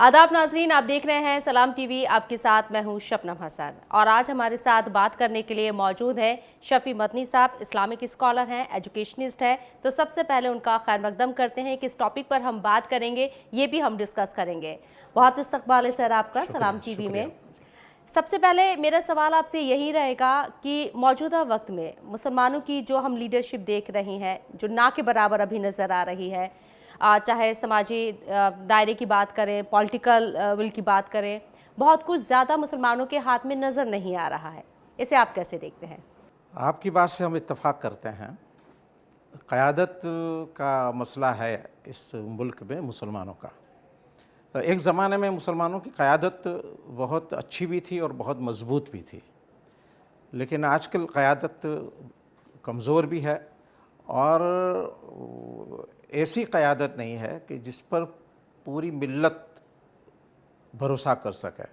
आदाब नाजरीन, आप देख रहे हैं सलाम टीवी। आपके साथ मैं हूं शबनम हसन और आज हमारे साथ बात करने के लिए मौजूद है शफी मदनी साहब। इस्लामिक स्कॉलर हैं, एजुकेशनिस्ट हैं। तो सबसे पहले उनका खैर मकदम करते हैं। किस टॉपिक पर हम बात करेंगे ये भी हम डिस्कस करेंगे। बहुत इस्तकबाल है सर आपका सलाम टीवी में। सबसे पहले मेरा सवाल आपसे यही रहेगा कि मौजूदा वक्त में मुसलमानों की जो हम लीडरशिप देख रहे हैं, जो ना के बराबर अभी नज़र आ रही है, चाहे समाजी दायरे की बात करें, पॉलिटिकल विल की बात करें, बहुत कुछ ज़्यादा मुसलमानों के हाथ में नज़र नहीं आ रहा है। इसे आप कैसे देखते हैं? आपकी बात से हम इत्तेफाक करते हैं। क़यादत का मसला है इस मुल्क में मुसलमानों का। एक ज़माने में मुसलमानों की क़यादत बहुत अच्छी भी थी और बहुत मज़बूत भी थी, लेकिन आजकल क़यादत कमज़ोर भी है और ऐसी क़यादत नहीं है कि जिस पर पूरी मिल्लत भरोसा कर सके।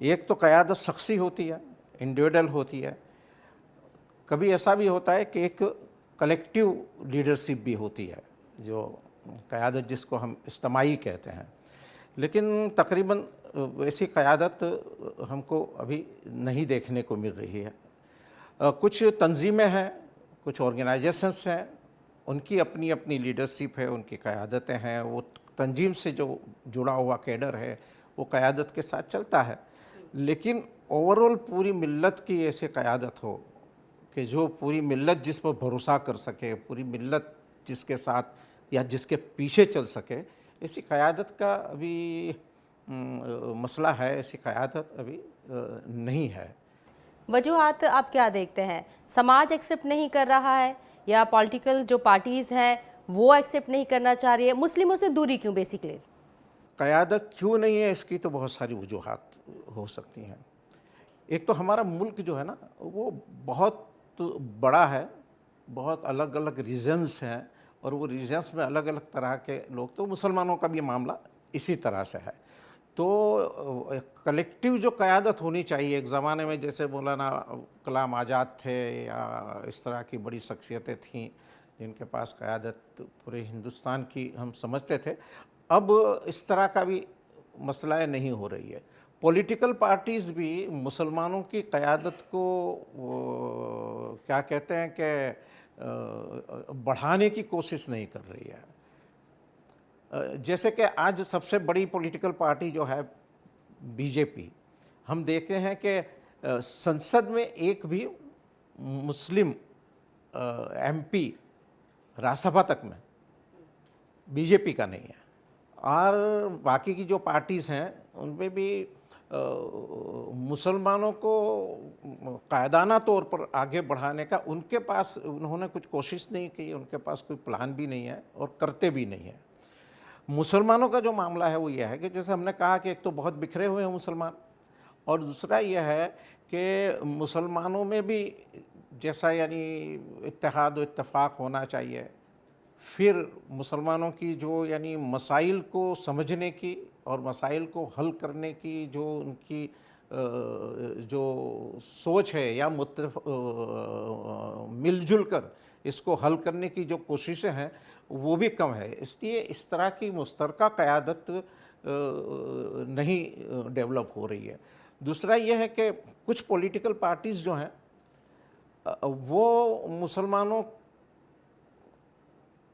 एक तो क़यादत शख्सी होती है, इंडिविजुअल होती है। कभी ऐसा भी होता है कि एक कलेक्टिव लीडरशिप भी होती है, जो क़यादत जिसको हम इज्तिमाई कहते हैं। लेकिन तकरीबन ऐसी क़यादत हमको अभी नहीं देखने को मिल रही है। कुछ तंजीमें हैं, कुछ ऑर्गेनाइजेशंस हैं, उनकी अपनी अपनी लीडरशिप है, उनकी क़यादतें हैं। वो तंजीम से जो जुड़ा हुआ कैडर है वो क़यादत के साथ चलता है। लेकिन ओवरऑल पूरी मिल्लत की ऐसी क़यादत हो कि जो पूरी मिल्लत जिस पर भरोसा कर सके, पूरी मिल्लत जिसके साथ या जिसके पीछे चल सके, ऐसी क़यादत का अभी मसला है। ऐसी क़यादत अभी नहीं है। वजूहात आप क्या देखते हैं? समाज एक्सेप्ट नहीं कर रहा है या पॉलिटिकल जो पार्टीज़ हैं वो एक्सेप्ट नहीं करना चाह रही है? मुस्लिमों से दूरी क्यों बेसिकली? क़यादत क्यों नहीं है, इसकी तो बहुत सारी वजूहात हो सकती हैं। एक तो हमारा मुल्क जो है ना, वो बहुत बड़ा है, बहुत अलग अलग रीजन्स हैं और वो रीजन्स में अलग अलग तरह के लोग, तो मुसलमानों का भी मामला इसी तरह से है। तो कलेक्टिव जो क़यादत होनी चाहिए, एक ज़माने में जैसे मौलाना कलाम आज़ाद थे या इस तरह की बड़ी शख्सियतें थीं जिनके पास क़यादत पूरे हिंदुस्तान की हम समझते थे, अब इस तरह का भी मसला नहीं हो रही है। पॉलिटिकल पार्टीज़ भी मुसलमानों की क़यादत को क्या कहते हैं कि बढ़ाने की कोशिश नहीं कर रही है। जैसे कि आज सबसे बड़ी पॉलिटिकल पार्टी जो है बीजेपी, हम देखते हैं कि संसद में एक भी मुस्लिम एमपी राज्यसभा तक में बीजेपी का नहीं है। और बाकी की जो पार्टीज़ हैं उनमें भी मुसलमानों को कायदाना तौर पर आगे बढ़ाने का उनके पास उन्होंने कुछ कोशिश नहीं की, उनके पास कोई प्लान भी नहीं है और करते भी नहीं है। मुसलमानों का जो मामला है वो ये है कि जैसे हमने कहा कि एक तो बहुत बिखरे हुए हैं मुसलमान, और दूसरा यह है कि मुसलमानों में भी जैसा यानी इत्तेहाद व इत्तेफाक होना चाहिए, फिर मुसलमानों की जो यानी मसाइल को समझने की और मसाइल को हल करने की जो उनकी जो सोच है या मिलजुल कर इसको हल करने की जो कोशिशें हैं वो भी कम है। इसलिए इस तरह की मुश्तरका क़यादत नहीं डेवलप हो रही है। दूसरा यह है कि कुछ पॉलिटिकल पार्टीज़ जो हैं वो मुसलमानों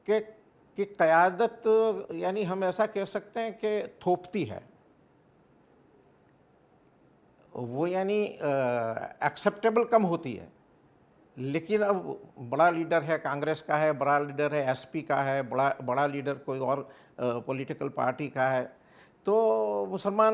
की क़यादत यानी हम ऐसा कह सकते हैं कि थोपती है, वो यानी एक्सेप्टेबल कम होती है। लेकिन अब बड़ा लीडर है, कांग्रेस का है, बड़ा लीडर है एसपी का है, बड़ा लीडर कोई और पॉलिटिकल पार्टी का है, तो मुसलमान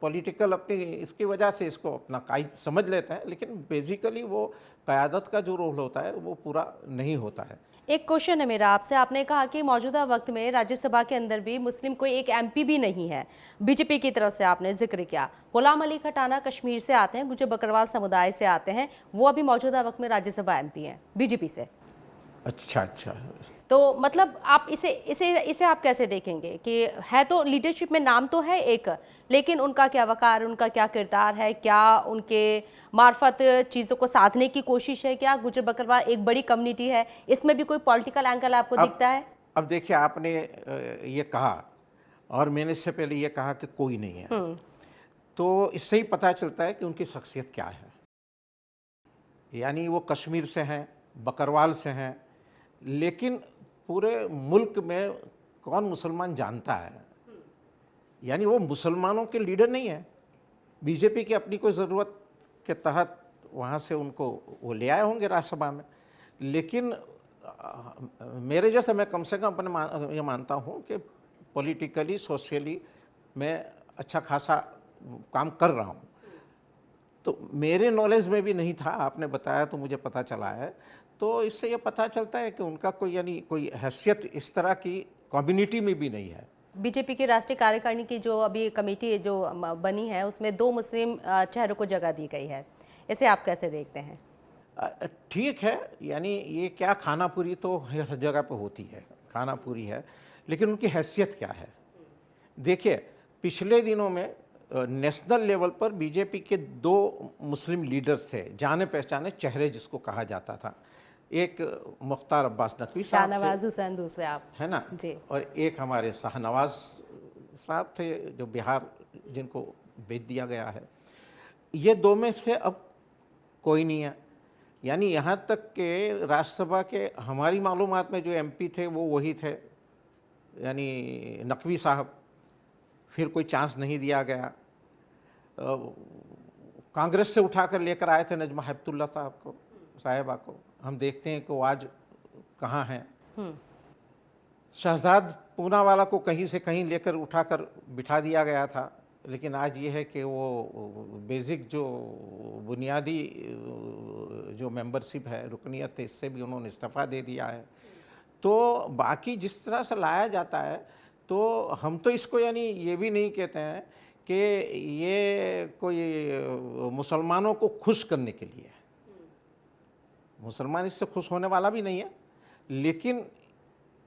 पॉलिटिकल अपनी इसकी वजह से इसको अपना कायद समझ लेते हैं, लेकिन बेसिकली वो क़यादत का जो रोल होता है वो पूरा नहीं होता है। एक क्वेश्चन है मेरा आपसे। आपने कहा कि मौजूदा वक्त में राज्यसभा के अंदर भी मुस्लिम कोई एक एमपी भी नहीं है। बीजेपी की तरफ से आपने जिक्र किया। गुलाम अली खटाना कश्मीर से आते हैं, गुज्जर बकरवाल समुदाय से आते हैं, वो अभी मौजूदा वक्त में राज्यसभा एमपी हैं बीजेपी से। अच्छा। तो मतलब आप इसे इसे इसे आप कैसे देखेंगे कि है तो लीडरशिप में नाम तो है एक, लेकिन उनका क्या वकार, उनका क्या किरदार है, क्या उनके मार्फत चीज़ों को साधने की कोशिश है? क्या गुज्जर बकरवाल एक बड़ी कम्युनिटी है, इसमें भी कोई पॉलिटिकल एंगल आपको दिखता है? अब देखिए, आपने ये कहा, और मैंने इससे पहले ये कहा कि कोई नहीं है। तो इससे ही पता चलता है कि उनकी शख्सियत क्या है। यानी वो कश्मीर से हैं, बकरवाल से हैं, लेकिन पूरे मुल्क में कौन मुसलमान जानता है? यानी वो मुसलमानों के लीडर नहीं है। बीजेपी की अपनी कोई ज़रूरत के तहत वहाँ से उनको वो ले आए होंगे राज्यसभा में, लेकिन मेरे जैसा, मैं कम से कम अपने ये मानता हूँ कि पॉलिटिकली सोशली मैं अच्छा खासा काम कर रहा हूँ। तो मेरे नॉलेज में भी नहीं था, आपने बताया तो मुझे पता चला है। तो इससे ये पता चलता है कि उनका कोई यानी कोई हैसियत इस तरह की कम्युनिटी में भी नहीं है। बीजेपी की राष्ट्रीय कार्यकारिणी की जो अभी कमेटी जो बनी है उसमें 2 मुस्लिम चेहरों को जगह दी गई है, इसे आप कैसे देखते हैं? ठीक है, यानी ये क्या, खाना पूरी तो हर जगह पे होती है, खाना पूरी है, लेकिन उनकी हैसियत क्या है? देखिए, पिछले दिनों में नेशनल लेवल पर बीजेपी के 2 मुस्लिम लीडर्स थे, जाने पहचाने चेहरे जिसको कहा जाता था। एक मुख्तार अब्बास नकवी साहब थे, शाहनवाज हुसैन दूसरे आप, है ना जी, और एक हमारे शाहनवाज साहब थे जो बिहार, जिनको भेज दिया गया है। ये 2 में से अब कोई नहीं है। यानी यहाँ तक के राज्यसभा के हमारी मालूमात में जो एमपी थे वो वही थे, यानी नकवी साहब। फिर कोई चांस नहीं दिया गया। कांग्रेस से उठाकर लेकर आए थे नजमा हेपतुल्ला साहिबा को। हम देखते हैं कि वो आज कहाँ हैं। शहजाद पूनावाला को कहीं से कहीं लेकर उठाकर बिठा दिया गया था, लेकिन आज ये है कि वो बेसिक जो बुनियादी जो मेंबरशिप है, रुकनियत है, इससे भी उन्होंने इस्तीफ़ा दे दिया है। तो बाकी जिस तरह से लाया जाता है, तो हम तो इसको यानी ये भी नहीं कहते हैं कि ये कोई मुसलमानों को खुश करने के लिए है। मुसलमान इससे खुश होने वाला भी नहीं है, लेकिन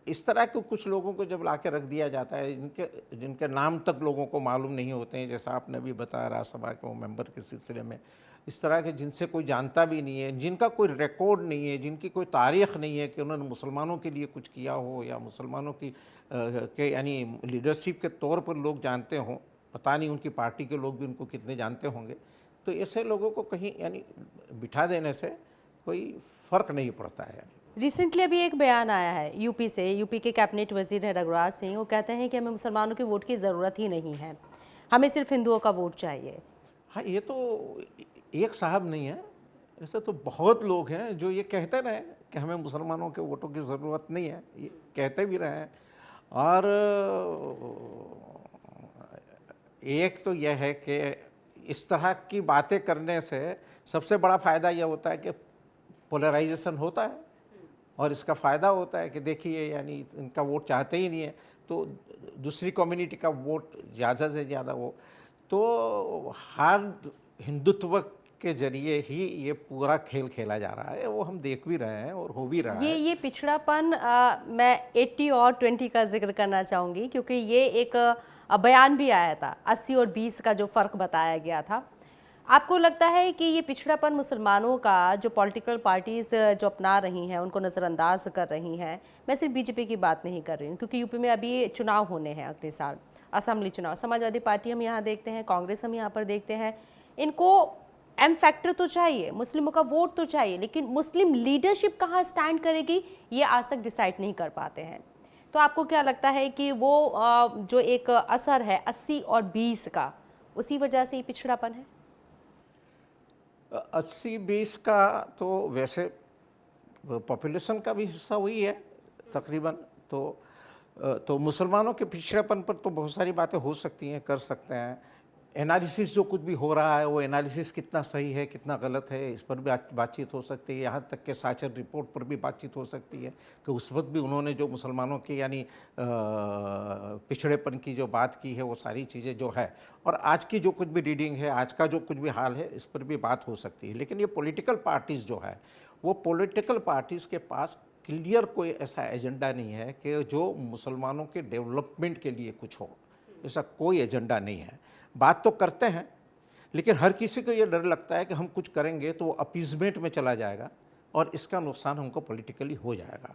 इस तरह के कुछ लोगों को जब लाके रख दिया जाता है, जिनके नाम तक लोगों को मालूम नहीं होते हैं, जैसा आपने भी बताया राज्यसभा के वो मेंबर के सिलसिले में, इस तरह के जिनसे कोई जानता भी नहीं है, जिनका कोई रिकॉर्ड नहीं है, जिनकी कोई तारीख़ नहीं है कि उन्होंने मुसलमानों के लिए कुछ किया हो, या मुसलमानों की के यानी लीडरशिप के तौर पर लोग जानते हों, पता नहीं उनकी पार्टी के लोग भी उनको कितने जानते होंगे। तो ऐसे लोगों को कहीं यानी बिठा देने से कोई फ़र्क नहीं पड़ता है। रिसेंटली अभी एक बयान आया है यूपी से, यूपी के कैबिनेट वजीर हैं रघुराज सिंह। वो कहते हैं कि हमें मुसलमानों के वोट की ज़रूरत ही नहीं है, हमें सिर्फ हिंदुओं का वोट चाहिए। हाँ, ये तो एक साहब नहीं है, ऐसे तो बहुत लोग हैं जो ये कहते रहे कि हमें मुसलमानों के वोटों की ज़रूरत नहीं है, ये कहते भी रहे हैं। और एक तो यह है कि इस तरह की बातें करने से सबसे बड़ा फ़ायदा यह होता है कि पोलराइजेशन होता है, और इसका फ़ायदा होता है कि देखिए यानी इनका वोट चाहते ही नहीं है, तो दूसरी कम्युनिटी का वोट ज़्यादा से ज़्यादा वो, तो हर हिंदुत्व के जरिए ही ये पूरा खेल खेला जा रहा है, वो हम देख भी रहे हैं और हो भी रहा है। ये पिछड़ापन मैं 80 और 20 का जिक्र करना चाहूँगी, क्योंकि ये एक बयान भी आया था, 80 और 20 का जो फ़र्क बताया गया था। आपको लगता है कि ये पिछड़ापन मुसलमानों का जो पॉलिटिकल पार्टीज़ जो अपना रही हैं, उनको नज़रअंदाज कर रही हैं? मैं सिर्फ बीजेपी की बात नहीं कर रही हूँ, क्योंकि यूपी में अभी चुनाव होने हैं अगले साल, असेंबली चुनाव। समाजवादी पार्टी हम यहाँ देखते हैं, कांग्रेस हम यहाँ पर देखते हैं। इनको एम फैक्टर तो चाहिए, मुस्लिमों का वोट तो चाहिए, लेकिन मुस्लिम लीडरशिप कहाँ स्टैंड करेगी ये आज तक डिसाइड नहीं कर पाते हैं। तो आपको क्या लगता है कि वो जो एक असर है 80 और 20 का, उसी वजह से ये पिछड़ापन है? 80-20 का तो वैसे पॉपुलेशन का भी हिस्सा वही है तकरीबन। तो मुसलमानों के पिछड़ेपन पर तो बहुत सारी बातें हो सकती हैं, कर सकते हैं। एनालिसिस जो कुछ भी हो रहा है, वो एनालिसिस कितना सही है, कितना गलत है, इस पर भी बातचीत हो सकती है। यहाँ तक के साचर रिपोर्ट पर भी बातचीत हो सकती है कि उस वक्त भी उन्होंने जो मुसलमानों की यानी पिछड़ेपन की जो बात की है, वो सारी चीज़ें जो है, और आज की जो कुछ भी रीडिंग है, आज का जो कुछ भी हाल है, इस पर भी बात हो सकती है। लेकिन ये पॉलिटिकल पार्टीज़ जो है, वो पॉलिटिकल पार्टीज़ के पास क्लियर कोई ऐसा एजेंडा नहीं है कि जो मुसलमानों के डेवलपमेंट के लिए कुछ हो, ऐसा कोई एजेंडा नहीं है। बात तो करते हैं, लेकिन हर किसी को ये डर लगता है कि हम कुछ करेंगे तो वो अपीजमेंट में चला जाएगा और इसका नुकसान हमको पॉलिटिकली हो जाएगा।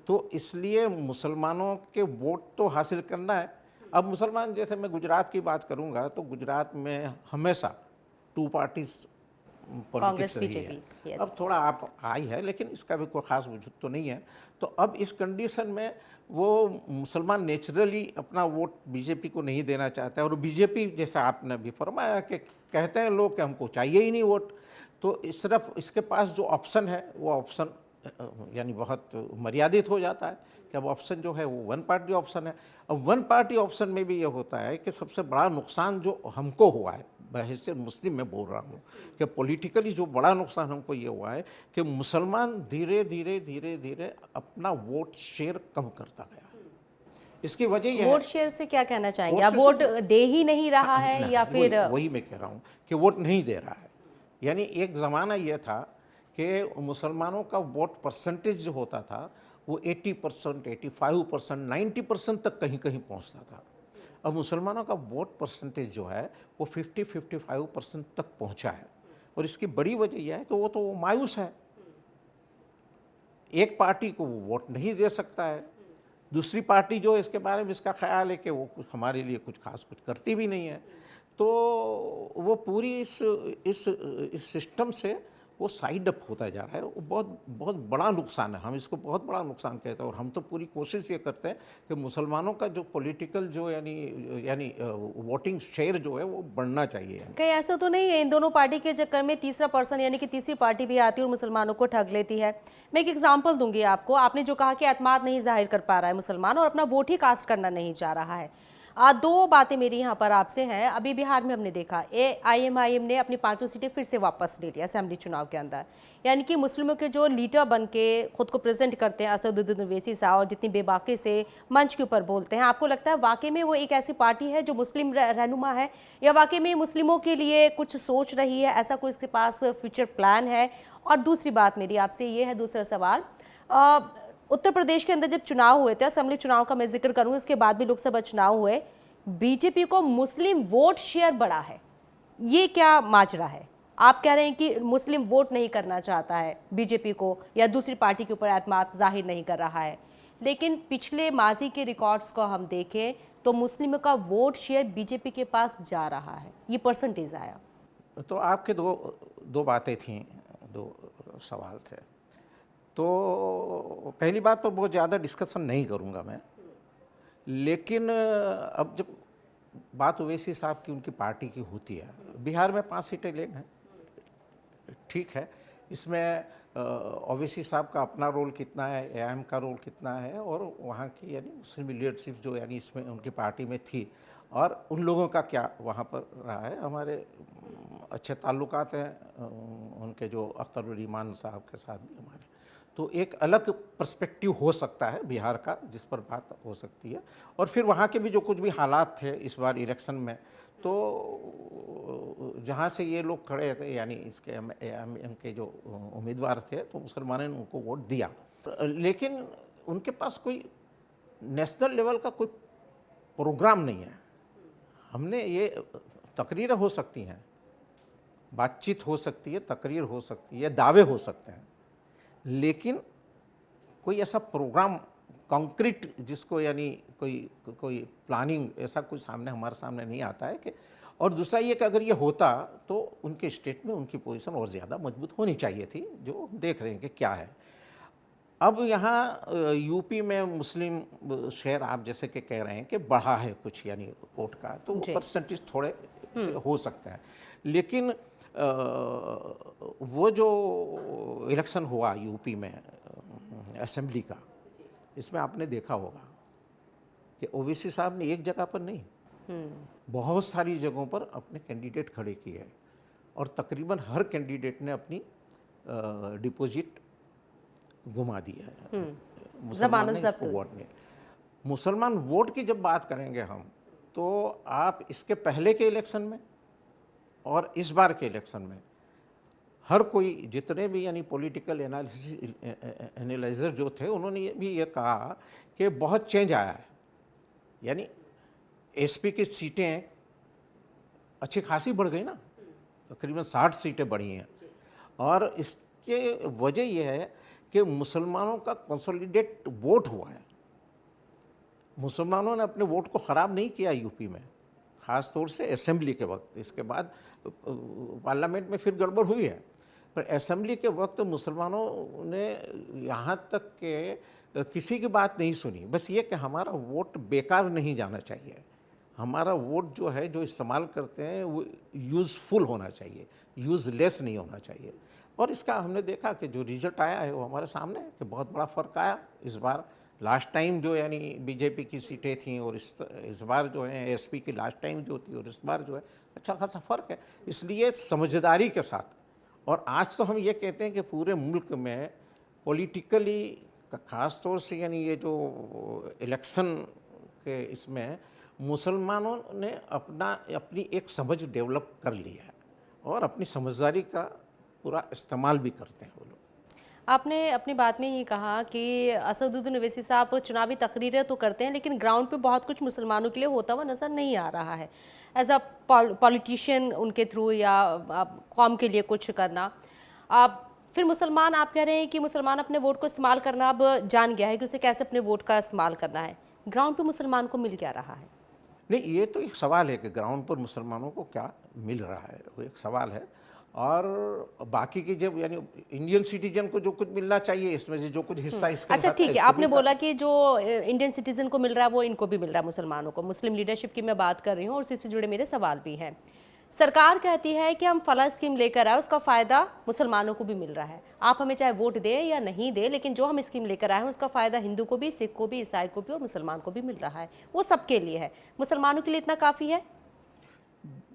तो इसलिए मुसलमानों के वोट तो हासिल करना है, अब मुसलमान, जैसे मैं गुजरात की बात करूंगा तो गुजरात में हमेशा टू पार्टीज पॉलिटिक्स कांग्रेस रही है। BJP, yes. अब थोड़ा आप आई है, लेकिन इसका भी कोई ख़ास वजूद तो नहीं है। तो अब इस कंडीशन में वो मुसलमान नेचुरली अपना वोट बीजेपी को नहीं देना चाहता है, और बीजेपी, जैसा आपने भी फरमाया कि कहते हैं लोग कि हमको चाहिए ही नहीं वोट, तो सिर्फ इसके पास जो ऑप्शन है वो ऑप्शन यानी बहुत मर्यादित हो जाता है कि अब ऑप्शन जो है वो वन पार्टी ऑप्शन है। अब वन पार्टी ऑप्शन में भी ये होता है कि सबसे बड़ा नुकसान जो हमको हुआ है, बहैसियत मुस्लिम में बोल रहा हूँ, कि पॉलिटिकली जो बड़ा नुकसान हमको ये हुआ है कि मुसलमान धीरे धीरे धीरे धीरे अपना वोट शेयर कम करता गया। इसकी वजह यह वोट है, शेयर से क्या कहना चाहेंगे वोट आप? से वोट दे ही नहीं रहा है नहीं, या फिर वही मैं कह रहा हूँ कि वोट नहीं दे रहा है। यानी एक ज़माना यह था कि मुसलमानों का वोट परसेंटेज जो होता था वो 80%, 85%, 90% तक कहीं कहीं पहुँचता था। अब मुसलमानों का वोट परसेंटेज जो है वो 50-55% तक पहुँचा है, और इसकी बड़ी वजह यह है कि वो तो मायूस है। एक पार्टी को वो वोट नहीं दे सकता है, दूसरी पार्टी जो इसके बारे में इसका ख्याल है कि वो कुछ हमारे लिए कुछ खास कुछ करती भी नहीं है, तो वो पूरी इस सिस्टम से वो साइड अप होता जा रहा है। वो बहुत बहुत बड़ा नुकसान है, हम इसको बहुत बड़ा नुकसान कहते हैं। और हम तो पूरी कोशिश ये करते हैं कि मुसलमानों का जो पॉलिटिकल जो यानी वोटिंग शेयर जो है वो बढ़ना चाहिए। कहीं ऐसा तो नहीं है इन दोनों पार्टी के चक्कर में तीसरा पर्सन यानी कि तीसरी पार्टी भी आती है और मुसलमानों को ठग लेती है? मैं एक एग्जांपल दूंगी आपको। आपने जो कहा कि एतमाद नहीं जाहिर कर पा रहा है मुसलमान और अपना वोट ही कास्ट करना नहीं चाह रहा है। दो बातें मेरी यहाँ पर आपसे हैं। अभी बिहार में हमने देखा AIMIM ने अपनी 5 सीटें फिर से वापस ले लिया असेंबली चुनाव के अंदर, यानी कि मुस्लिमों के जो लीडर बन के खुद को प्रेजेंट करते हैं असदुद्दीन ओवैसी साहब, और जितनी बेबाकी से मंच के ऊपर बोलते हैं, आपको लगता है वाकई में वो एक ऐसी पार्टी है जो मुस्लिम रहनुमा है, या वाकई में मुस्लिमों के लिए कुछ सोच रही है, ऐसा कोई इसके पास फ्यूचर प्लान है? और दूसरी बात मेरी आपसे ये है, दूसरा सवाल, उत्तर प्रदेश के अंदर जब चुनाव हुए थे, असेंबली चुनाव का मैं जिक्र करूँ, इसके बाद भी लोकसभा चुनाव हुए, बीजेपी को मुस्लिम वोट शेयर बढ़ा है। ये क्या माजरा है? आप कह रहे हैं कि मुस्लिम वोट नहीं करना चाहता है बीजेपी को, या दूसरी पार्टी के ऊपर एतमाद जाहिर नहीं कर रहा है, लेकिन पिछले माजी के रिकॉर्ड्स को हम देखें तो मुस्लिमों का वोट शेयर बीजेपी के पास जा रहा है, ये परसेंटेज आया। तो आपके दो बातें थीं, दो सवाल थे। तो पहली बात पर बहुत ज़्यादा डिस्कशन नहीं करूँगा मैं, लेकिन अब जब बात ओवैसी साहब की, उनकी पार्टी की होती है, बिहार में 5 सीटें ले गए, ठीक है। इसमें ओवैसी साहब का अपना रोल कितना है, AIM का रोल कितना है, और वहाँ की यानी मुस्लिम लीडरशिप जो यानी इसमें उनकी पार्टी में थी, और उन लोगों का क्या वहाँ पर रहा है। हमारे अच्छे ताल्लुकात हैं उनके जो अख्तर ईमान साहब के साथ भी हमारे, तो एक अलग पर्सपेक्टिव हो सकता है बिहार का जिस पर बात हो सकती है। और फिर वहाँ के भी जो कुछ भी हालात थे इस बार इलेक्शन में, तो जहाँ से ये लोग खड़े थे यानी इसके AIM के जो उम्मीदवार थे, तो मुसलमानों ने उनको वोट दिया, लेकिन उनके पास कोई नेशनल लेवल का कोई प्रोग्राम नहीं है। हमने ये तकरीरें हो सकती हैं, बातचीत हो सकती है, तकरीर हो सकती है, दावे हो सकते हैं, लेकिन कोई ऐसा प्रोग्राम कॉन्क्रीट जिसको यानी कोई प्लानिंग ऐसा कुछ हमारे सामने नहीं आता है कि। और दूसरा ये कि अगर ये होता तो उनके स्टेट में उनकी पोजीशन और ज़्यादा मजबूत होनी चाहिए थी, जो देख रहे हैं कि क्या है। अब यहाँ यूपी में मुस्लिम शेयर आप जैसे कि कह रहे हैं कि बढ़ा है कुछ यानी वोट का, तो वो परसेंटेज थोड़े से हो सकते हैं, लेकिन वो जो इलेक्शन हुआ यूपी में असेंबली का, इसमें आपने देखा होगा कि ओवैसी साहब ने एक जगह पर नहीं, बहुत सारी जगहों पर अपने कैंडिडेट खड़े किए, और तकरीबन हर कैंडिडेट ने अपनी डिपॉजिट घुमा दी है। मुसलमान ने इसको वोट नहीं। मुसलमान वोट की जब बात करेंगे हम, तो आप इसके पहले के इलेक्शन में और इस बार के इलेक्शन में हर कोई, जितने भी यानी पॉलिटिकल एनालिसिस जो थे, उन्होंने भी ये कहा कि बहुत चेंज आया है। यानी SP की सीटें अच्छी खासी बढ़ गई ना, तकरीबन 60 सीटें बढ़ी हैं, और इसके वजह यह है कि मुसलमानों का कंसोलिडेट वोट हुआ है। मुसलमानों ने अपने वोट को ख़राब नहीं किया यूपी में, ख़ास तौर से असेंबली के वक्त। इसके बाद पार्लियामेंट में फिर गड़बड़ हुई है, पर असेंबली के वक्त मुसलमानों ने यहाँ तक के किसी की बात नहीं सुनी। बस ये कि हमारा वोट बेकार नहीं जाना चाहिए, हमारा वोट जो है, जो इस्तेमाल करते हैं, वो यूज़फुल होना चाहिए, यूज़लेस नहीं होना चाहिए। और इसका हमने देखा कि जो रिजल्ट आया है वो हमारे सामने है कि बहुत बड़ा फ़र्क आया इस बार। लास्ट टाइम जो यानी बीजेपी की सीटें थीं और इस बार जो है एसपी की लास्ट टाइम जो थी और इस बार जो है अच्छा खासा फ़र्क है। इसलिए समझदारी के साथ, और आज तो हम ये कहते हैं कि पूरे मुल्क में पॉलिटिकली ख़ास तौर से यानी ये जो इलेक्शन के इसमें मुसलमानों ने अपनी एक समझ डेवलप कर ली है और अपनी समझदारी का पूरा इस्तेमाल भी करते हैं वो लोग। आपने अपनी बात में ही कहा कि असदुद्दीन ओवैसी साहब चुनावी तकरीरें तो करते हैं, लेकिन ग्राउंड पे बहुत कुछ मुसलमानों के लिए होता हुआ नज़र नहीं आ रहा है। एज अ पॉलिटिशियन उनके थ्रू या कौम के लिए कुछ करना, आप फिर मुसलमान, आप कह रहे हैं कि मुसलमान अपने वोट को इस्तेमाल करना अब जान गया है कि उसे कैसे अपने वोट का इस्तेमाल करना है। ग्राउंड पे मुसलमान को मिल क्या रहा है? नहीं, ये तो एक सवाल है कि ग्राउंड पर मुसलमानों को क्या मिल रहा है, वो एक सवाल है। और बाकी की जब यानी इंडियन सिटीजन को जो कुछ मिलना चाहिए इसमें से जो कुछ हिस्सा इसका अच्छा ठीक है, आपने बोला कि जो इंडियन सिटीजन को मिल रहा है वो इनको भी मिल रहा है, मुसलमानों को। मुस्लिम लीडरशिप की मैं बात कर रही हूँ और उसी से जुड़े मेरे सवाल भी हैं। सरकार कहती है कि हम फला स्कीम लेकर आए, उसका फ़ायदा मुसलमानों को भी मिल रहा है। आप हमें चाहे वोट दें या नहीं दें, लेकिन जो हम स्कीम लेकर आए हैं उसका फ़ायदा हिंदू को भी, सिख को भी, ईसाई को भी और मुसलमान को भी मिल रहा है। वो सबके लिए है, मुसलमानों के लिए इतना काफ़ी है?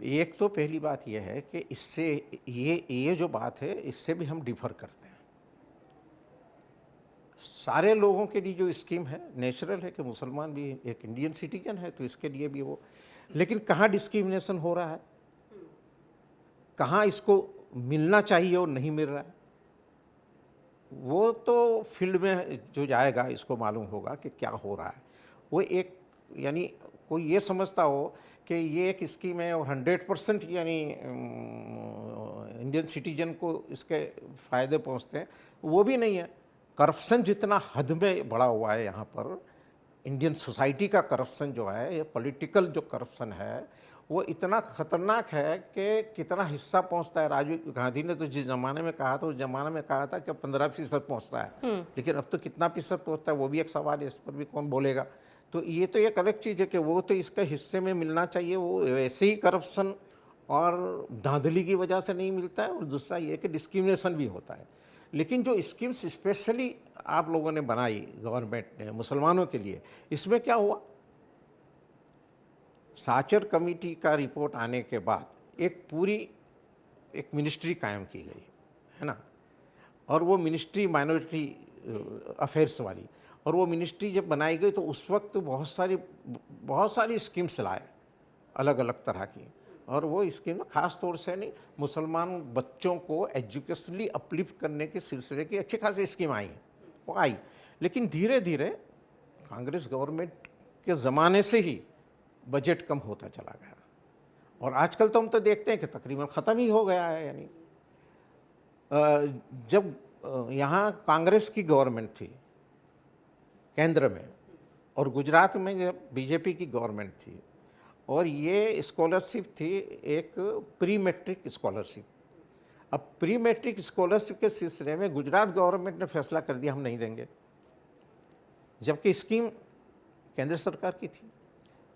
एक तो पहली बात यह है कि इससे ये जो बात है इससे भी हम डिफर करते हैं। सारे लोगों के लिए जो स्कीम है नेचुरल है कि मुसलमान भी एक इंडियन सिटीजन है तो इसके लिए भी वो, लेकिन कहाँ डिस्क्रिमिनेशन हो रहा है, कहाँ इसको मिलना चाहिए और नहीं मिल रहा है, वो तो फील्ड में जो जाएगा इसको मालूम होगा कि क्या हो रहा है। वो एक यानी कोई ये समझता हो कि ये एक स्कीम है और 100% यानी इंडियन सिटीजन को इसके फ़ायदे पहुंचते हैं, वो भी नहीं है। करप्शन जितना हद में बढ़ा हुआ है यहाँ पर, इंडियन सोसाइटी का करप्शन जो है, ये पॉलिटिकल जो करप्शन है वो इतना ख़तरनाक है कि कितना हिस्सा पहुंचता है। राजीव गांधी ने तो जिस ज़माने में कहा था उस ज़माने में कहा था कि 15% पहुंचता है, लेकिन अब तो कितना फीसद पहुंचता है वो भी एक सवाल है, इस पर भी कौन बोलेगा। तो ये तो एक अलग चीज़ है कि वो तो इसके हिस्से में मिलना चाहिए, वो वैसे ही करप्शन और धांधली की वजह से नहीं मिलता है। और दूसरा ये कि डिस्क्रिमिनेशन भी होता है। लेकिन जो स्कीम्स स्पेशली आप लोगों ने बनाई गवर्नमेंट ने मुसलमानों के लिए, इसमें क्या हुआ, साचर कमेटी का रिपोर्ट आने के बाद एक मिनिस्ट्री कायम की गई है ना, और वो मिनिस्ट्री माइनॉरिटी अफेयर्स वाली, और वो मिनिस्ट्री जब बनाई गई तो उस वक्त बहुत सारी स्कीम्स लाए अलग अलग तरह की। और वो स्कीम खास तौर से नहीं, मुसलमान बच्चों को एजुकेशनली अपलिफ्ट करने के सिलसिले की अच्छी खासी स्कीम आई, वो आई। लेकिन धीरे धीरे कांग्रेस गवर्नमेंट के ज़माने से ही बजट कम होता चला गया, और आजकल तो हम तो देखते हैं कि तकरीबन ख़त्म ही हो गया है। यानी जब यहाँ कांग्रेस की गवर्नमेंट थी केंद्र में और गुजरात में जब बीजेपी की गवर्नमेंट थी, और ये स्कॉलरशिप थी एक प्री मैट्रिक स्कॉलरशिप। अब प्री मैट्रिक स्कॉलरशिप के सिलसिले में गुजरात गवर्नमेंट ने फैसला कर दिया हम नहीं देंगे, जबकि स्कीम केंद्र सरकार की थी।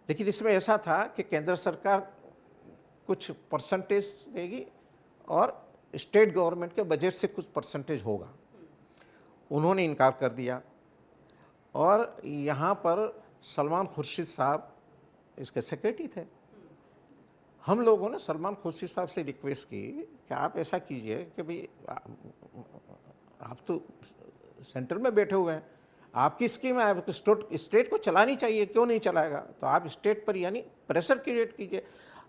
लेकिन इसमें ऐसा था कि केंद्र सरकार कुछ परसेंटेज देगी और स्टेट गवर्नमेंट के बजट से कुछ परसेंटेज होगा। उन्होंने इनकार कर दिया, और यहाँ पर सलमान खुर्शीद साहब इसके सेक्रेटरी थे। हम लोगों ने सलमान खुर्शीद साहब से रिक्वेस्ट की कि आप ऐसा कीजिए कि भाई आप तो सेंटर में बैठे हुए हैं, आपकी स्कीम है, आपको स्टेट को चलानी चाहिए, क्यों नहीं चलाएगा, तो आप स्टेट पर यानी प्रेशर क्रिएट कीजिए।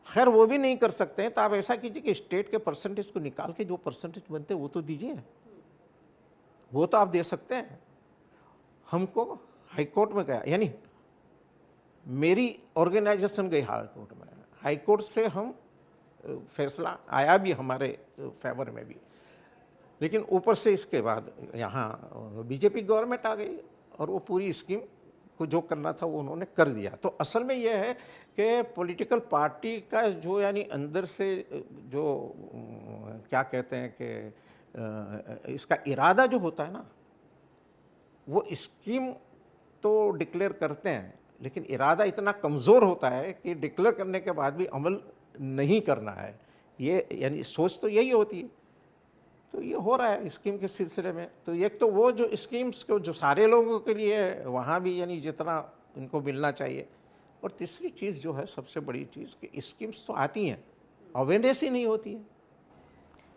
खैर वो भी नहीं कर सकते हैं, तो आप ऐसा कीजिए कि स्टेट के परसेंटेज को निकाल के जो परसेंटेज बनते हैं वो तो दीजिए, वो तो आप दे सकते हैं। हमको हाई कोर्ट में गया, यानी मेरी ऑर्गेनाइजेशन गई हाई कोर्ट में, हाई कोर्ट से हम फैसला आया भी हमारे फेवर में भी, लेकिन ऊपर से इसके बाद यहाँ बीजेपी गवर्नमेंट आ गई और वो पूरी स्कीम को जो करना था वो उन्होंने कर दिया। तो असल में ये है कि पॉलिटिकल पार्टी का जो यानी अंदर से जो क्या कहते हैं कि इसका इरादा जो होता है ना, वो स्कीम तो डिक्लेयर करते हैं, लेकिन इरादा इतना कमज़ोर होता है कि डिक्लेयर करने के बाद भी अमल नहीं करना है। ये यानी सोच तो यही होती है। तो ये हो रहा है स्कीम के सिलसिले में। तो एक तो वो जो स्कीम्स को जो सारे लोगों के लिए है, वहाँ भी यानी जितना इनको मिलना चाहिए। और तीसरी चीज़ जो है सबसे बड़ी चीज़ कि स्कीम्स तो आती हैं, अवेयरनेस ही नहीं होती है।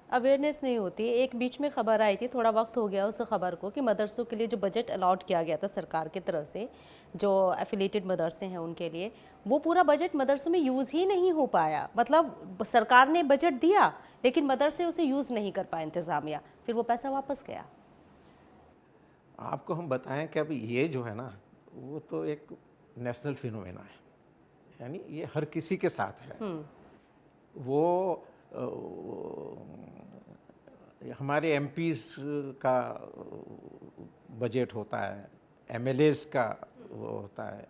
अवेयरनेस नहीं होती। एक बीच में खबर आई थी, थोड़ा वक्त हो गया उस खबर को, कि मदरसों के लिए जो बजट अलॉट किया गया था सरकार की तरफ से, जो एफिलेटेड मदरसे हैं उनके लिए, वो पूरा बजट मदरसों में यूज़ ही नहीं हो पाया। मतलब सरकार ने बजट दिया लेकिन मदरसे उसे यूज़ नहीं कर पाए इंतज़ामिया, फिर वो पैसा वापस गया। आपको हम बताएं कि अभी ये जो है ना, वो तो एक नेशनल फिनोमेना है, यानी ये हर किसी के साथ है। वो हमारे एमपीज़ का बजट होता है, एमएलएज़ का वो होता है,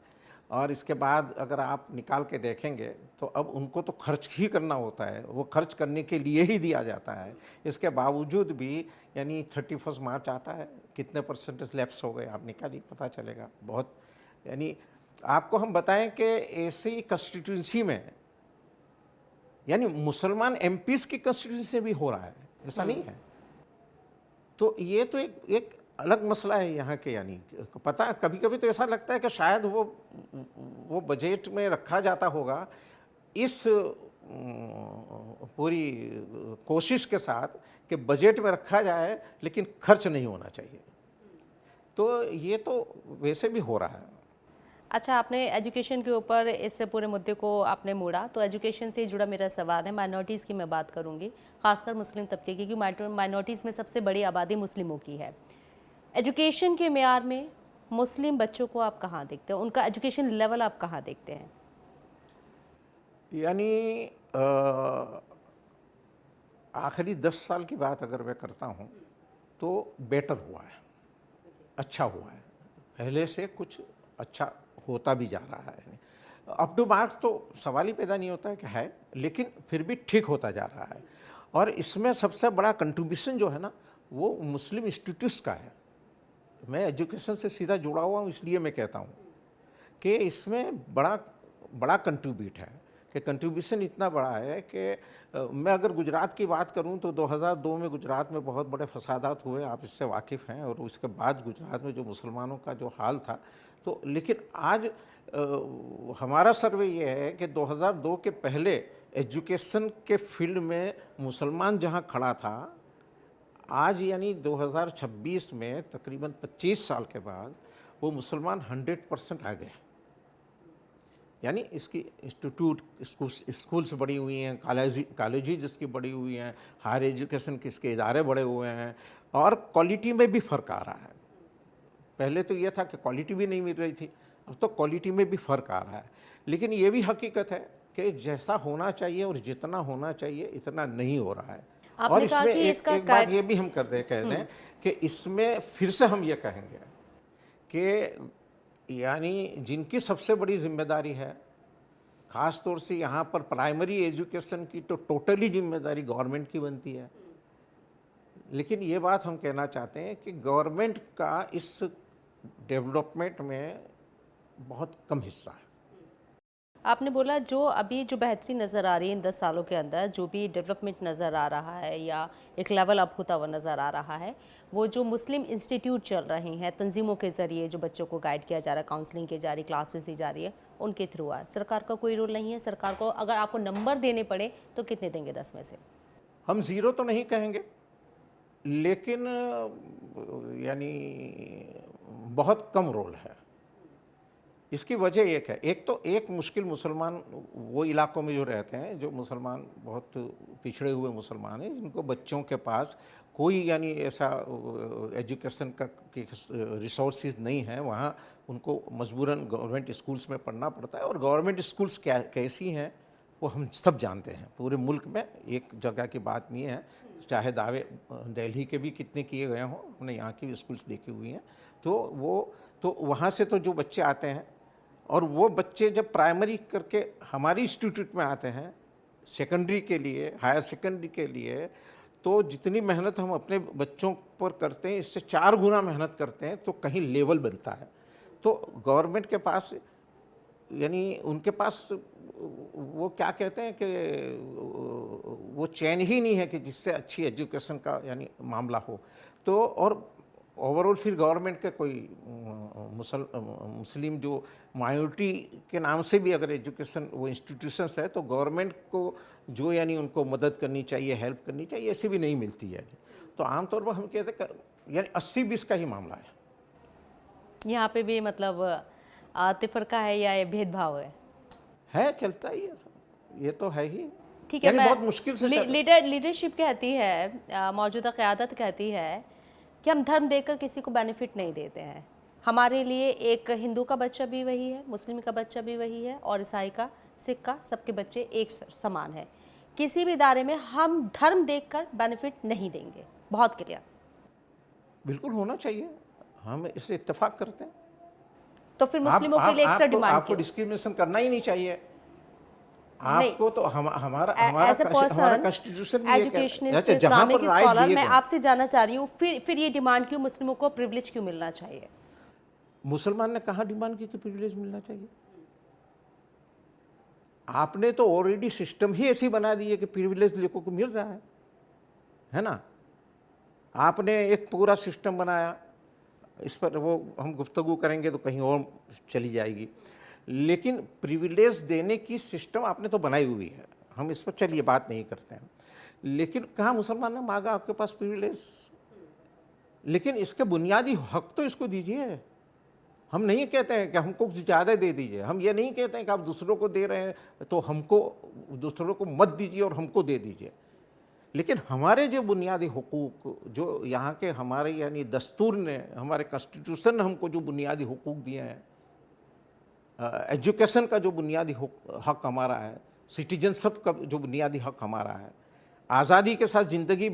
और इसके बाद अगर आप निकाल के देखेंगे तो अब उनको तो खर्च ही करना होता है, वो खर्च करने के लिए ही दिया जाता है। इसके बावजूद भी यानी 31 मार्च आता है, कितने परसेंटेज लैप्स हो गए आप निकालिए, पता चलेगा बहुत। यानी आपको हम बताएं कि ऐसी कंस्टिट्यूंसी में यानी मुसलमान एमपीज़ की कंस्टिट्यूंसी भी हो रहा है, ऐसा नहीं है। तो ये तो एक अलग मसला है यहाँ के। यानी पता कभी कभी तो ऐसा लगता है कि शायद वो बजट में रखा जाता होगा इस पूरी कोशिश के साथ कि बजट में रखा जाए लेकिन खर्च नहीं होना चाहिए। तो ये तो वैसे भी हो रहा है। अच्छा, आपने एजुकेशन के ऊपर इस पूरे मुद्दे को आपने मोड़ा, तो एजुकेशन से जुड़ा मेरा सवाल है, माइनॉरिटीज़ की मैं बात करूंगी, खासकर मुस्लिम तबके की, क्योंकि माइनॉरिटीज़ में सबसे बड़ी आबादी मुस्लिमों की है। एजुकेशन के मेयार में मुस्लिम बच्चों को आप कहाँ देखते हैं, उनका एजुकेशन लेवल आप कहाँ देखते हैं? यानी आखिरी 10 साल की बात अगर मैं करता हूँ तो बेटर हुआ है, अच्छा हुआ है, पहले से कुछ अच्छा होता भी जा रहा है। अप टू मार्क्स तो सवाल ही पैदा नहीं होता है कि है, लेकिन फिर भी ठीक होता जा रहा है। और इसमें सबसे बड़ा कंट्रीब्यूशन जो है ना, वो मुस्लिम इंस्टीट्यूट्स का है। मैं एजुकेशन से सीधा जुड़ा हुआ हूँ, इसलिए मैं कहता हूँ कि इसमें बड़ा कंट्रीब्यूट है, कि कंट्रीब्यूशन इतना बड़ा है कि मैं अगर गुजरात की बात करूं तो 2002 में गुजरात में बहुत बड़े फसादात हुए, आप इससे वाकिफ़ हैं। और उसके बाद गुजरात में जो मुसलमानों का जो हाल था, तो लेकिन आज हमारा सर्वे ये है कि 2002 के पहले एजुकेशन के फील्ड में मुसलमान जहां खड़ा था, आज यानी 2026 में तकरीबन 25 साल के बाद वो मुसलमान 100% आ गए। यानी इसकी इंस्टीट्यूट स्कूल्स बड़ी हुई हैं, कॉलेजेज इसकी बड़ी हुई हैं, हायर एजुकेशन के इसके इदारे बड़े हुए हैं, और क्वालिटी में भी फ़र्क आ रहा है। पहले तो ये था कि क्वालिटी भी नहीं मिल रही थी, अब तो क्वालिटी में भी फ़र्क आ रहा है। लेकिन ये भी हकीकत है कि जैसा होना चाहिए और जितना होना चाहिए इतना नहीं हो रहा है। और इसमें एक बात ये भी हम कह दें कि इसमें फिर से हम ये कहेंगे कि यानी जिनकी सबसे बड़ी जिम्मेदारी है, ख़ास तौर से यहाँ पर प्राइमरी एजुकेशन की, तो टोटली जिम्मेदारी गवर्नमेंट की बनती है। लेकिन ये बात हम कहना चाहते हैं कि गवर्नमेंट का इस डेवलपमेंट में बहुत कम हिस्सा है। आपने बोला जो अभी जो बेहतरी नज़र आ रही है इन 10 सालों के अंदर, जो भी डेवलपमेंट नज़र आ रहा है या एक लेवल अप होता हुआ नज़र आ रहा है, वो जो मुस्लिम इंस्टीट्यूट चल रहे हैं, तंजीमों के ज़रिए जो बच्चों को गाइड किया जा रहा है, काउंसलिंग की जा रही, क्लासेस दी जा रही है, उनके थ्रू है। सरकार का कोई रोल नहीं है? सरकार को अगर आपको नंबर देने पड़े तो कितने देंगे 10 में से? हम ज़ीरो तो नहीं कहेंगे, लेकिन यानी बहुत कम रोल है। इसकी वजह एक है, एक तो एक मुश्किल मुसलमान वो इलाकों में जो रहते हैं, जो मुसलमान बहुत पिछड़े हुए मुसलमान हैं, जिनको बच्चों के पास कोई यानी ऐसा एजुकेशन का रिसोर्सेज नहीं है, वहाँ उनको मजबूरन गवर्नमेंट स्कूल्स में पढ़ना पड़ता है। और गवर्नमेंट स्कूल्स कैसी हैं वो हम सब जानते हैं, पूरे मुल्क में एक जगह की बात नहीं है। चाहे दावे दिल्ली के भी कितने किए गए हों, हमने यहाँ की भी स्कूल्स देखी हुई हैं। तो वो तो वहाँ से तो जो बच्चे आते हैं, और वो बच्चे जब प्राइमरी करके हमारी इंस्टीट्यूट में आते हैं सेकेंडरी के लिए, हायर सेकेंडरी के लिए, तो जितनी मेहनत हम अपने बच्चों पर करते हैं इससे 4 गुना मेहनत करते हैं, तो कहीं लेवल बनता है। तो गवर्नमेंट के पास, यानी उनके पास वो क्या कहते हैं कि वो चैन ही नहीं है कि जिससे अच्छी एजुकेशन का यानी मामला हो। तो और ओवरऑल फिर गवर्नमेंट के कोई मुस्लिम जो माइनॉरिटी के नाम से भी अगर एजुकेशन वो इंस्टीट्यूशंस है, तो गवर्नमेंट को जो यानी उनको मदद करनी चाहिए, हेल्प करनी चाहिए, ऐसी भी नहीं मिलती है। तो आमतौर पर हम कहते हैं यानी 80-20 का ही मामला है। यहाँ पे भी मतलब तिफरका है या ये भेदभाव है? चलता ही है सब, ये तो है ही। ठीक है, यानी मैं बहुत मुश्किल से लीडरशिप कहती है, मौजूदा क़यादत कहती है कि हम धर्म देखकर किसी को बेनिफिट नहीं देते हैं। हमारे लिए एक हिंदू का बच्चा भी वही है, मुस्लिम का बच्चा भी वही है, और ईसाई का, सिख का, सबके बच्चे एक समान है। किसी भी इदारे में हम धर्म देखकर बेनिफिट नहीं देंगे। बहुत क्लियर। बिल्कुल होना चाहिए, हम इससे इत्तेफाक करते हैं। तो फिर मुस्लिमों के लिए एक्स्ट्रा डिमांड आपको डिस्क्रिमिनेशन करना ही नहीं चाहिए। आपको तो हमारा कॉन्स्टिट्यूशन भी एजुकेशनिस्ट, इस्लामिक स्कॉलर, मैं आपसे जानना चाह रही हूँ, फिर ये डिमांड क्यों, मुस्लिमों को प्रिविलेज क्यों मिलना चाहिए? मुसलमान ने कहाँ डिमांड की कि प्रिविलेज मिलना चाहिए? आपने तो ऑलरेडी सिस्टम ही ऐसी बना दी है कि प्रिविलेज लोगों को मिल रहा है ना। आपने एक पूरा सिस्टम बनाया, इस पर वो हम गुफ्तगू करेंगे तो कहीं और चली जाएगी, लेकिन प्रिविलेज देने की सिस्टम आपने तो बनाई हुई है, हम इस पर चलिए बात नहीं करते हैं। लेकिन कहाँ मुसलमान ने मांगा आपके पास प्रिविलेज? लेकिन इसके बुनियादी हक तो इसको दीजिए। हम नहीं कहते हैं कि हमको ज़्यादा दे दीजिए, हम ये नहीं कहते हैं कि आप दूसरों को दे रहे हैं तो हमको, दूसरों को मत दीजिए और हमको दे दीजिए। लेकिन हमारे जो बुनियादी हुकूक, जो यहाँ के हमारे यानी दस्तूर ने, हमारे कॉन्स्टिट्यूशन ने हमको जो बुनियादी हुकूक दिए हैं, एजुकेशन का जो बुनियादी हक हमारा है, सिटीजनशिप का जो बुनियादी हक हमारा है, आज़ादी के साथ ज़िंदगी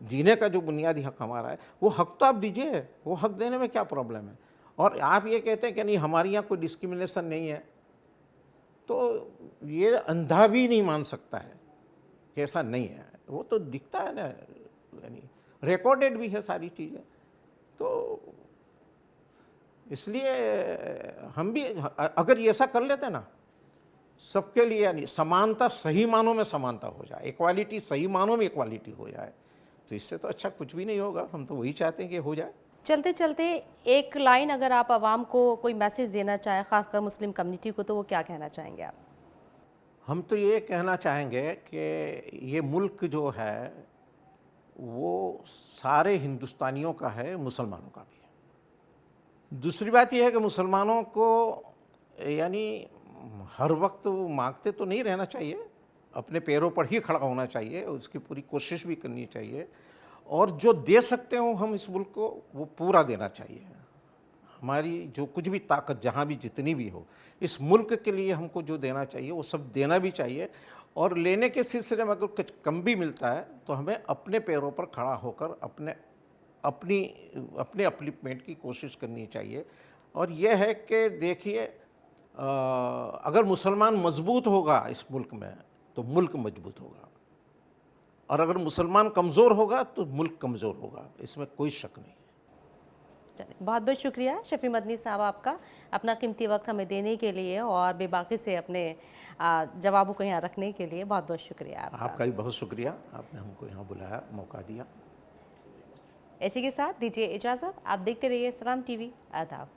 जीने का जो बुनियादी हक हमारा है, वो हक तो आप दीजिए। वो हक देने में क्या प्रॉब्लम है? और आप ये कहते हैं कि नहीं हमारे यहाँ कोई डिस्क्रिमिनेशन नहीं है, तो ये अंधा भी नहीं मान सकता है कि ऐसा नहीं है। वो तो दिखता है ना, यानी रिकॉर्डेड भी है सारी चीज़ें। तो इसलिए हम भी अगर ये ऐसा कर लेते ना, सबके लिए यानी समानता सही मानों में समानता हो जाए, इक्वालिटी सही मानों में इक्वालिटी हो जाए, तो इससे तो अच्छा कुछ भी नहीं होगा। हम तो वही चाहते हैं कि हो जाए। चलते चलते एक लाइन अगर आप आवाम को कोई मैसेज देना चाहें, खासकर मुस्लिम कम्युनिटी को, तो वो क्या कहना चाहेंगे आप? हम तो ये कहना चाहेंगे कि ये मुल्क जो है वो सारे हिंदुस्तानियों का है, मुसलमानों का भी है। दूसरी बात यह है कि मुसलमानों को यानी हर वक्त मांगते तो नहीं रहना चाहिए, अपने पैरों पर ही खड़ा होना चाहिए, उसकी पूरी कोशिश भी करनी चाहिए, और जो दे सकते हो हम इस मुल्क को वो पूरा देना चाहिए। हमारी जो कुछ भी ताकत जहाँ भी जितनी भी हो, इस मुल्क के लिए हमको जो देना चाहिए वो सब देना भी चाहिए। और लेने के सिलसिले में अगर कुछ कम भी मिलता है तो हमें अपने पैरों पर खड़ा होकर अपने अपलिफ्टमेंट की कोशिश करनी चाहिए। और यह है कि देखिए, अगर मुसलमान मजबूत होगा इस मुल्क में तो मुल्क मजबूत होगा, और अगर मुसलमान कमज़ोर होगा तो मुल्क कमज़ोर होगा, इसमें कोई शक नहीं। चलिए, बहुत बहुत शुक्रिया शफ़ी मदनी साहब आपका, अपना कीमती वक्त हमें देने के लिए और बेबाकी से अपने जवाबों को यहाँ रखने के लिए बहुत बहुत शुक्रिया आपका भी बहुत शुक्रिया, आपने हमको यहाँ बुलाया, मौका दिया। इसी के साथ दीजिए इजाज़त। आप देखते रहिए सलाम टीवी। आदाब।